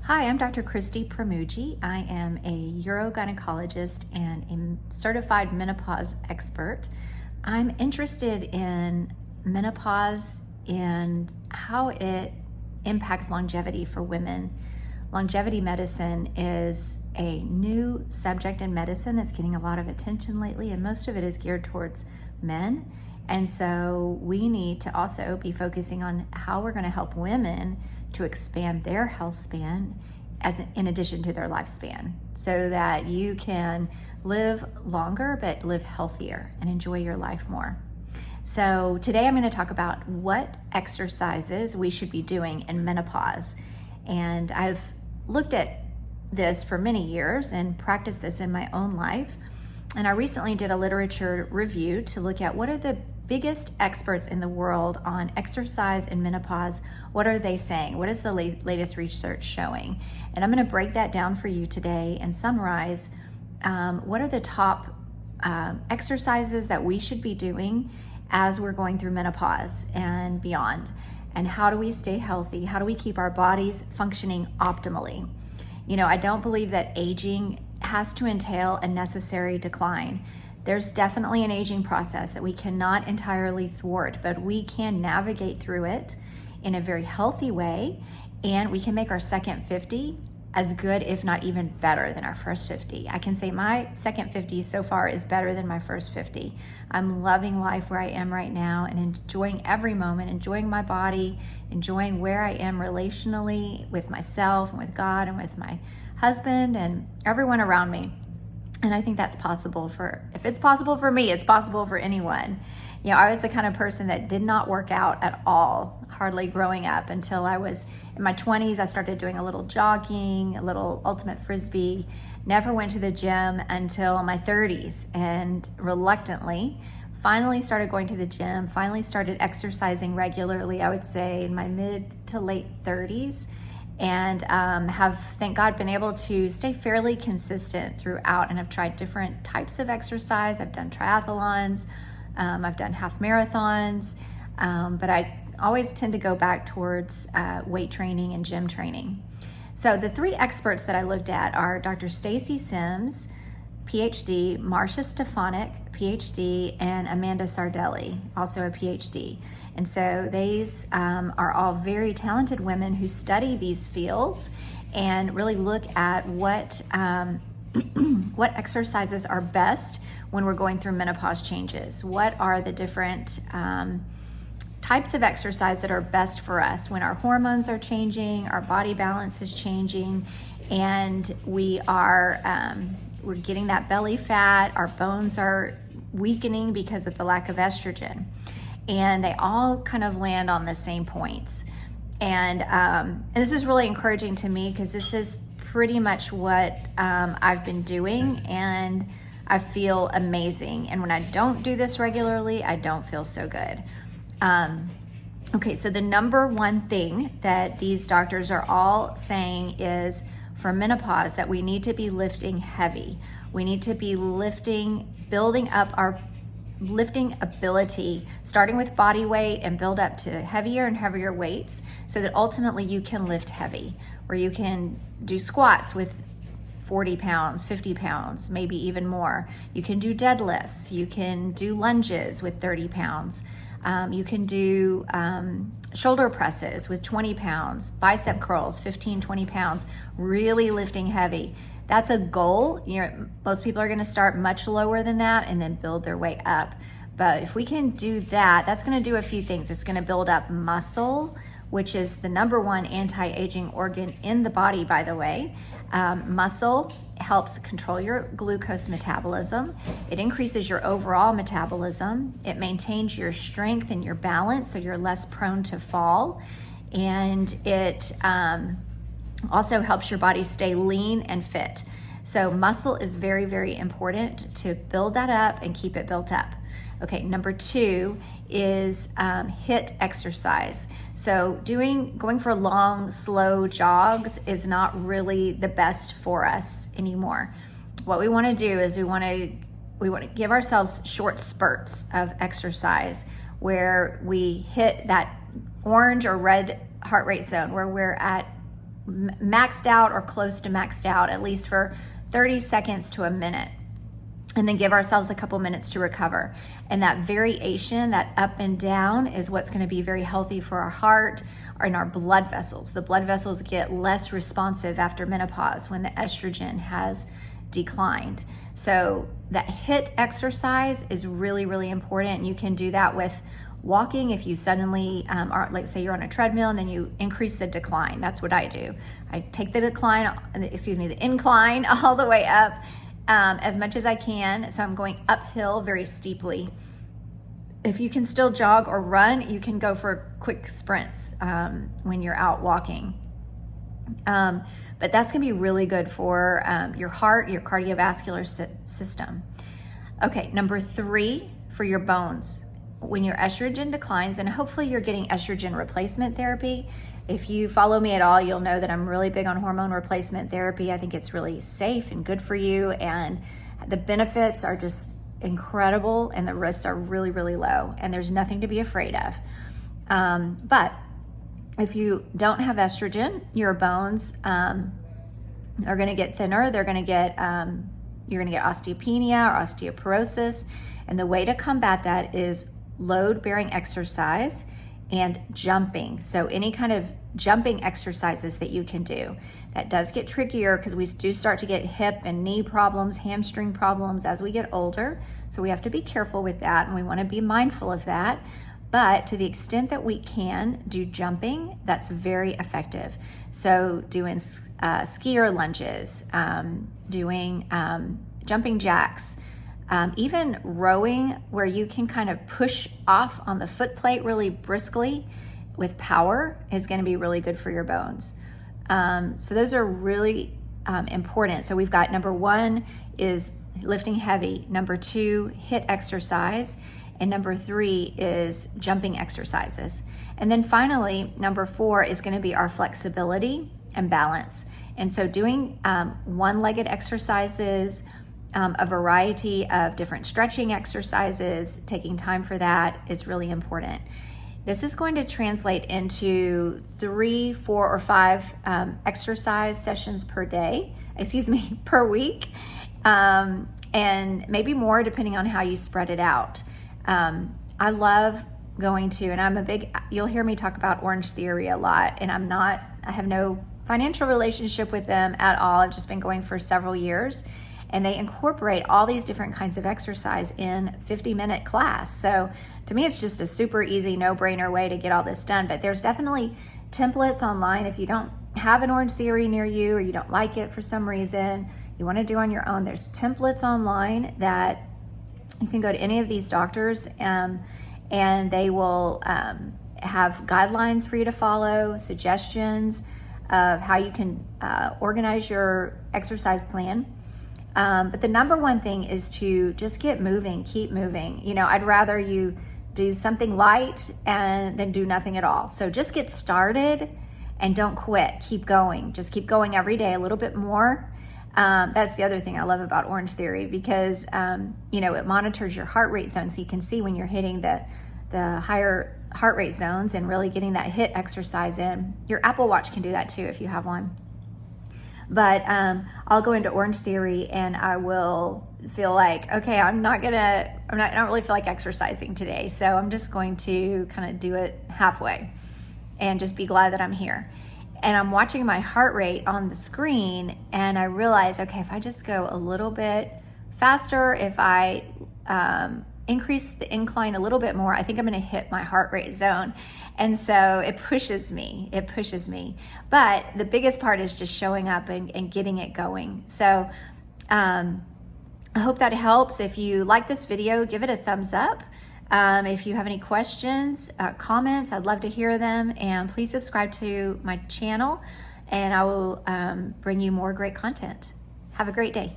Hi, I'm Dr. Christy Pramuji. I am a urogynecologist and a certified menopause expert. I'm interested in menopause and how it impacts longevity for women. Longevity medicine is a new subject in medicine that's getting a lot of attention lately, and most of it is geared towards men. And so we need to also be focusing on how we're going to help women to expand their health span in addition to their lifespan, so that you can live longer but live healthier and enjoy your life more. So today I'm going to talk about what exercises we should be doing in menopause. And I've looked at this for many years and practiced this in my own life. And I recently did a literature review to look at what are the biggest experts in the world on exercise and menopause. What are they saying? What is the latest research showing? And I'm going to break that down for you today and summarize what are the top exercises that we should be doing as we're going through menopause and beyond. And how do we stay healthy? How do we keep our bodies functioning optimally? You know, I don't believe that aging has to entail a necessary decline. There's definitely an aging process that we cannot entirely thwart, but we can navigate through it in a very healthy way, and we can make our second 50 as good, if not even better than our first 50. I can say my second 50 so far is better than my first 50. I'm loving life where I am right now and enjoying every moment, enjoying my body, enjoying where I am relationally with myself and with God and with my husband and everyone around me. And I think that's possible if it's possible for me, it's possible for anyone. You know, I was the kind of person that did not work out at all, hardly growing up, until I was in my 20s. I started doing a little jogging, a little ultimate frisbee, never went to the gym until my 30s, and reluctantly finally started going to the gym, finally started exercising regularly, I would say in my mid to late 30s. And have, thank God, been able to stay fairly consistent throughout. And I've tried different types of exercise. I've done triathlons, I've done half marathons, but I always tend to go back towards weight training and gym training. So the three experts that I looked at are Dr. Stacy Sims, PhD, Marcia Stefanik, PhD, and Amanda Sardelli, also a PhD. And so these are all very talented women who study these fields and really look at what what exercises are best when we're going through menopause changes. What are the different types of exercise that are best for us when our hormones are changing, our body balance is changing, and we're getting that belly fat, our bones are weakening because of the lack of estrogen. And they all kind of land on the same points. And this is really encouraging to me because this is pretty much what I've been doing, and I feel amazing. And when I don't do this regularly, I don't feel so good. Okay, so the number one thing that these doctors are all saying is for menopause that we need to be lifting heavy. We need to be building up our lifting ability, starting with body weight and build up to heavier and heavier weights, so that ultimately you can lift heavy, where you can do squats with 40 pounds, 50 pounds, maybe even more. You can do deadlifts, you can do lunges with 30 pounds. You can do shoulder presses with 20 pounds, bicep curls, 15, 20 pounds, really lifting heavy. That's a goal. You know, most people are going to start much lower than that and then build their way up. But if we can do that, that's going to do a few things. It's going to build up muscle, which is the number one anti-aging organ in the body, by the way. Muscle helps control your glucose metabolism. It increases your overall metabolism. It maintains your strength and your balance, so you're less prone to fall. And it also helps your body stay lean and fit. So muscle is very, very important to build that up and keep it built up. Okay, number two is HIIT exercise. So going for long, slow jogs is not really the best for us anymore. What we want to do is we want to give ourselves short spurts of exercise where we hit that orange or red heart rate zone where we're at maxed out or close to maxed out, at least for 30 seconds to a minute. And then give ourselves a couple minutes to recover. And that variation, that up and down, is what's going to be very healthy for our heart and our blood vessels. The blood vessels get less responsive after menopause when the estrogen has declined. So that HIIT exercise is really, really important. You can do that with walking. If you suddenly are, like say you're on a treadmill and then you increase the decline, that's what I do. I take the incline all the way up as much as I can. So I'm going uphill very steeply. If you can still jog or run, you can go for quick sprints when you're out walking. But that's gonna be really good for your heart, your cardiovascular system. Okay, number 3, for your bones. When your estrogen declines, and hopefully you're getting estrogen replacement therapy. If you follow me at all, you'll know that I'm really big on hormone replacement therapy. I think it's really safe and good for you, and the benefits are just incredible, and the risks are really, really low, and there's nothing to be afraid of. But if you don't have estrogen, your bones are going to get thinner. They're going to get you're going to get osteopenia or osteoporosis, and the way to combat that is load-bearing exercise and jumping. So any kind of jumping exercises that you can do. That does get trickier because we do start to get hip and knee problems, hamstring problems as we get older. So we have to be careful with that, and we want to be mindful of that. But to the extent that we can do jumping, that's very effective. So doing skier lunges, doing jumping jacks, even rowing where you can kind of push off on the foot plate really briskly with power is going to be really good for your bones. So those are really important. So we've got number 1 is lifting heavy, number 2, HIIT exercise, and number 3 is jumping exercises. And then finally, number 4 is going to be our flexibility and balance. And so doing one-legged exercises, a variety of different stretching exercises, taking time for that is really important. This is going to translate into 3, 4, or 5 exercise sessions per week, and maybe more depending on how you spread it out. I love going to, and you'll hear me talk about Orange Theory a lot, and I have no financial relationship with them at all. I've just been going for several years, and they incorporate all these different kinds of exercise in 50-minute class. So to me, it's just a super easy, no-brainer way to get all this done. But there's definitely templates online. If you don't have an Orange Theory near you, or you don't like it for some reason, you want to do on your own, there's templates online that you can go to any of these doctors, and they will have guidelines for you to follow, suggestions of how you can organize your exercise plan. But the number 1 thing is to just get moving, keep moving. I'd rather you do something light and then do nothing at all. So just get started and don't quit. Keep going. Just keep going every day a little bit more. That's the other thing I love about Orange Theory, because it monitors your heart rate zone, so you can see when you're hitting the higher heart rate zones and really getting that HIIT exercise in. Your Apple Watch can do that too if you have one. But I'll go into Orange Theory and I will feel like, okay, I don't really feel like exercising today, so I'm just going to kind of do it halfway and just be glad that I'm here. And I'm watching my heart rate on the screen, and I realize, okay, if I just go a little bit faster, if I increase the incline a little bit more, I think I'm going to hit my heart rate zone. And so it pushes me. But the biggest part is just showing up and getting it going. So I hope that helps. If you like this video, give it a thumbs up. If you have any questions, comments, I'd love to hear them. And please subscribe to my channel, and I will bring you more great content. Have a great day.